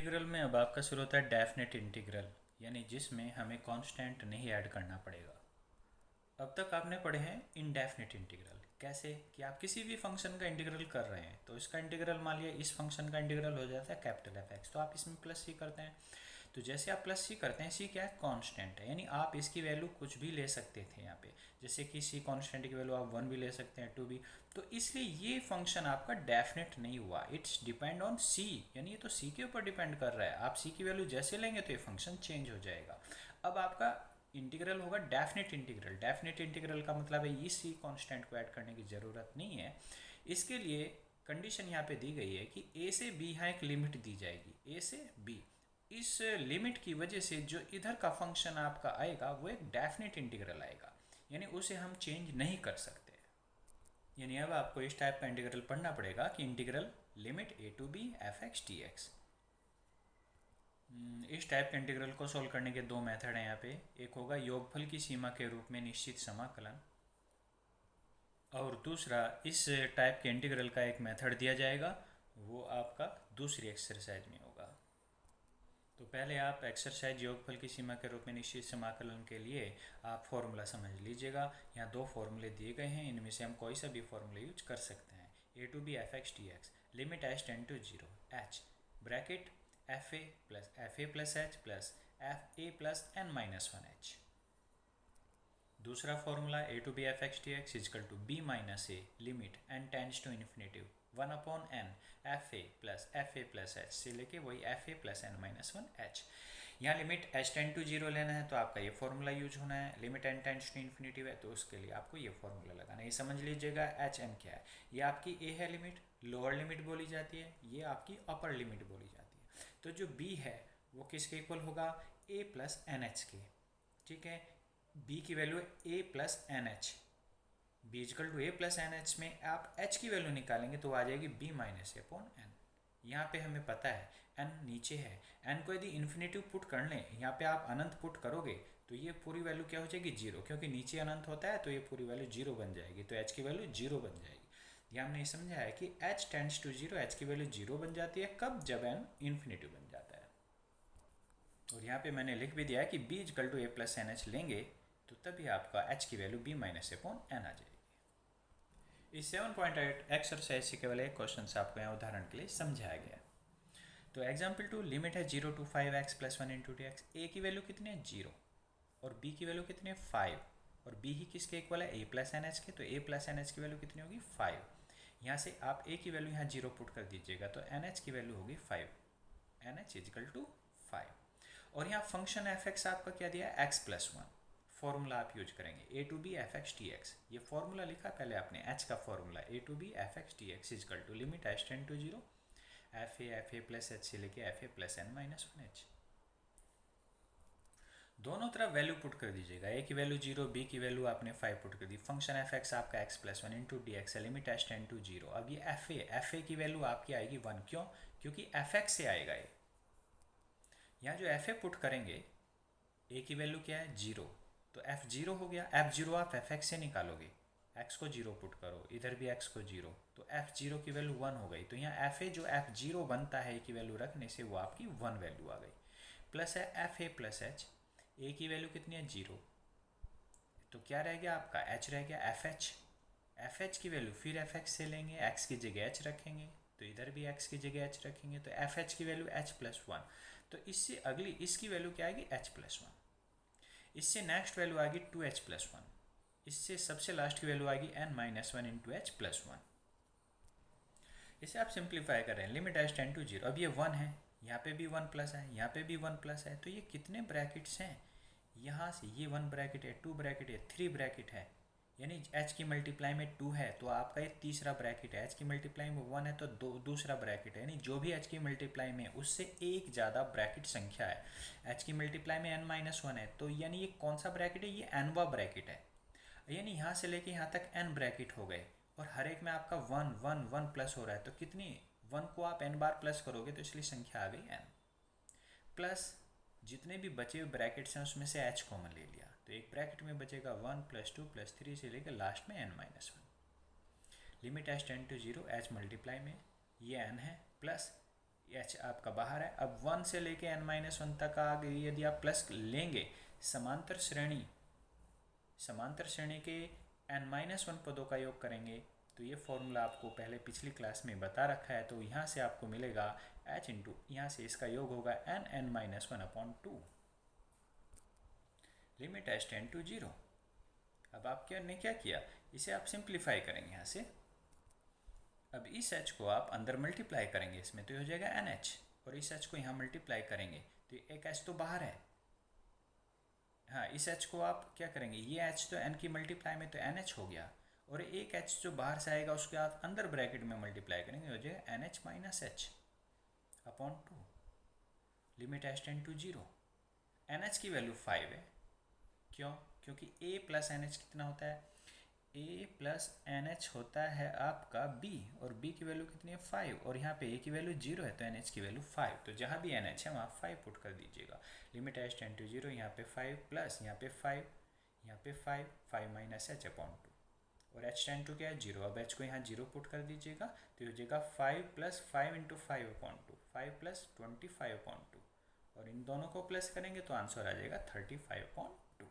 Integral में अब आपका शुरू होता है डेफिनेट इंटीग्रल, यानी जिसमें हमें कांस्टेंट नहीं ऐड करना पड़ेगा। अब तक आपने पढ़े हैं इनडेफिनेट इंटीग्रल। कैसे कि आप किसी भी फंक्शन का इंटीग्रल कर रहे हैं तो इसका इंटीग्रल मान लिया इस फंक्शन का इंटीग्रल हो जाता है कैपिटल एफ एक्स, तो आप इसमें प्लस सी करते हैं। तो जैसे आप प्लस सी करते हैं, सी क्या है? कांस्टेंट है, यानी आप इसकी वैल्यू कुछ भी ले सकते थे यहाँ पे। जैसे कि सी कांस्टेंट की वैल्यू आप 1 भी ले सकते हैं, 2 भी। तो इसलिए ये फंक्शन आपका डेफिनेट नहीं हुआ, इट्स डिपेंड ऑन सी, यानी ये तो सी के ऊपर डिपेंड कर रहा है। आप सी की वैल्यू जैसे लेंगे तो ये फंक्शन चेंज हो जाएगा। अब आपका इंटीग्रल होगा डेफिनेट इंटीग्रल। डेफिनेट इंटीग्रल का मतलब है इस सी कांस्टेंट को ऐड करने की ज़रूरत नहीं है। इसके लिए कंडीशन यहाँ पे दी गई है कि ए से बी यहाँ एक लिमिट दी जाएगी, ए से बी। इस लिमिट की वजह से जो इधर का फंक्शन आपका आएगा वो एक डेफिनेट इंटीग्रल आएगा, यानी उसे हम चेंज नहीं कर सकते। यानी अब आपको इस टाइप का इंटीग्रल पढ़ना पड़ेगा कि integral limit A to B F x T X. इस टाइप के इंटीग्रल को सोल्व करने के दो मेथड हैं यहाँ पे। एक होगा योगफल की सीमा के रूप में निश्चित समाकलन, और दूसरा इस टाइप के इंटीग्रल का एक मेथड दिया जाएगा, वो आपका दूसरी एक्सरसाइज में होगा। तो पहले आप एक्सरसाइज योगफल की सीमा के रूप में निश्चित समाकलन के लिए आप फॉर्मूला समझ लीजिएगा। यहाँ दो फॉर्मूले दिए गए हैं, इनमें से हम कोई सा भी फॉर्मूला यूज कर सकते हैं। A to B F x T x limit H tend to zero h bracket f a plus h plus f a plus n minus one h. दूसरा formula a to B F x T x is equal to b minus a limit N tends to infinity 1/n f a plus h से लेके वही f a plus n minus one h. यहाँ limit H tend to zero लेना है तो आपका ये formula use होना है। Limit N tends to infinitive है तो उसके लिए आपको ये फॉर्मूला लगाना है। ये समझ लीजिएगा एच एन क्या है। ये आपकी ए है लिमिट, लोअर लिमिट बोली जाती है, ये आपकी अपर लिमिट बोली जाती है। तो जो बी है वो किसके इक्वल होगा? ए प्लस एन एच के। ठीक है, बी की value A plus N H, B equal to A plus N H में आप एच की वैल्यू निकालेंगे तो आ जाएगी B minus A upon N. यहाँ पे हमें पता है एन नीचे है, एन को यदि इन्फिनेटिव पुट कर लें, यहाँ पे आप अनंत पुट करोगे तो ये पूरी वैल्यू क्या हो जाएगी? जीरो, क्योंकि नीचे अनंत होता है तो ये पूरी वैल्यू जीरो बन जाएगी, तो एच की वैल्यू जीरो बन जाएगी। ये हमने समझा है कि H tends to zero, H की वैल्यू जीरो बन जाती है कब? जब एन इन्फिनेटिव बन जाता है। और यहाँ पे मैंने लिख भी दिया है कि B equal to A plus N H लेंगे तो तभी आपका एच की value B minus A upon N आ जाएगी। इस 7.8 एक्सरसाइज से केवल एक क्वेश्चन से आपको यहाँ उदाहरण के लिए समझाया गया। तो एग्जाम्पल 2, लिमिट है 0 to 5x plus 1 into d x. A की वैल्यू कितनी है? 0, और बी की वैल्यू कितनी है? 5, और बी ही किसके इक्वल है? ए प्लस एन एच के, तो ए प्लस एन एच की वैल्यू कितनी होगी? 5। यहाँ से आप ए की वैल्यू यहाँ 0 पुट कर दीजिएगा तो एन एच की वैल्यू होगी 5, एन एच इजिकल टू 5। और यहाँ फंक्शन एफ एक्स आपका क्या दिया है? X plus 1। फॉर्मूला आप यूज करेंगे a to B F x T x. ये फॉर्मूला लिखा पहले आपने, एच का formula a to B F x T x is equal to limit H tend to zero f a plus h से लेके f a plus n minus one h. दोनों तरफ value put कर दीजिएगा। ए की वैल्यू 0, बी की value आपने 5 put कर दी। फंक्शन एफ एक्स आपका x plus 1 into d x है, limit H tend to zero. अब ये एफ ए की वैल्यू आपकी आएगी 1, क्यों? क्योंकि एफ एक्स से आएगा ये। यहाँ जो एफ ए पुट करेंगे, ए की वैल्यू क्या है? 0, तो एफ 0 हो गया। एफ 0 आप एफ एक्स से निकालोगे, एक्स को 0 पुट करो, इधर भी एक्स को 0, तो एफ 0 की वैल्यू 1 हो गई। तो यहाँ एफ ए जो एफ 0 बनता है ए की वैल्यू रखने से वो आपकी 1 वैल्यू आ गई। प्लस है एफ ए प्लस एच, ए की वैल्यू कितनी है? 0, तो क्या रह गया आपका? एच रह गया, एफ एच। एफ एच की वैल्यू फिर एफ एक्स से लेंगे, एक्स की जगह एच रखेंगे, तो इधर भी एक्स की जगह एच रखेंगे, तो एफ एच की वैल्यू एच प्लस 1। तो इससे अगली इसकी वैल्यू क्या आएगी? H plus 1। इससे नेक्स्ट वैल्यू आएगी 2h प्लस 1। इससे सबसे लास्ट की वैल्यू आएगी n minus 1 into H plus 1। इसे आप सिंप्लीफाई कर रहे हैं, limit H tend to zero. अब ये 1 है, यहाँ पे भी 1 प्लस है, यहाँ पे भी 1 प्लस है, तो ये कितने ब्रैकेट्स हैं? यहाँ से ये 1 ब्रैकेट है, 2 ब्रैकेट है, 3 ब्रैकेट है, यानी h की मल्टीप्लाई में 2 है तो आपका ये तीसरा ब्रैकेट है। h की मल्टीप्लाई में 1 है तो दूसरा ब्रैकेट है, यानी जो भी h की मल्टीप्लाई में उससे एक ज़्यादा ब्रैकेट संख्या है। h की मल्टीप्लाई में n माइनस 1 है तो यानी ये कौन सा ब्रैकेट है? ये nवा ब्रैकेट है, यानी यहाँ से लेके यहाँ तक n ब्रैकेट हो गए, और हर एक में आपका 1 1 1 प्लस हो रहा है। तो कितनी 1 को आप n बार प्लस करोगे तो इसलिए संख्या आ गई n। प्लस जितने भी बचे हुए ब्रैकेट्स हैं उसमें से h कॉमन ले लिया, तो एक ब्रैकेट में बचेगा 1 प्लस 2 प्लस 3 से लेकर लास्ट में n minus 1। Limit h tend to zero, h multiply में ये n है, प्लस एच आपका बाहर है। अब 1 से लेके n-1 तक आ गई, यदि आप प्लस लेंगे समांतर श्रेणी के n-1 पदों का योग करेंगे, तो ये फॉर्मूला आपको पहले पिछली क्लास में बता रखा है। तो यहाँ से आपको मिलेगा h इंटू, यहाँ से इसका योग होगा n(n-1)/2, limit h tend to 0। अब आपने क्या किया, इसे आप सिंप्लीफाई करेंगे यहाँ से। अब इस h को आप अंदर मल्टीप्लाई करेंगे इसमें, तो ये हो जाएगा NH, और इस h को यहाँ मल्टीप्लाई करेंगे तो एक h तो बाहर है। हाँ, इस h को आप क्या करेंगे, ये h तो n की मल्टीप्लाई में तो NH हो गया, और एक h जो बाहर से आएगा उसके आप अंदर ब्रैकेट में मल्टीप्लाई करेंगे, हो जाएगा NH minus H upon 2, limit h tend to 0। NH की वैल्यू 5 है, क्यों? क्योंकि a प्लस NH कितना होता है, a प्लस NH होता है आपका b, और b की वैल्यू कितनी है 5, और यहाँ पे a की वैल्यू 0 है तो NH की वैल्यू 5, तो जहाँ भी NH है वहाँ 5 पुट कर दीजिएगा। लिमिट h टेंड टू 0, यहाँ पे 5 प्लस यहाँ पे 5, यहाँ पे 5 माइनस h अपॉन 2, और h टेंड टू क्या है 0। अब h को यहाँ 0 पुट कर दीजिएगा तो हो जाएगा 5 plus 5 into 5 upon 2, 5 plus 25 upon 2, और इन दोनों को प्लस करेंगे तो आंसर आ जाएगा 35 अपॉन 2।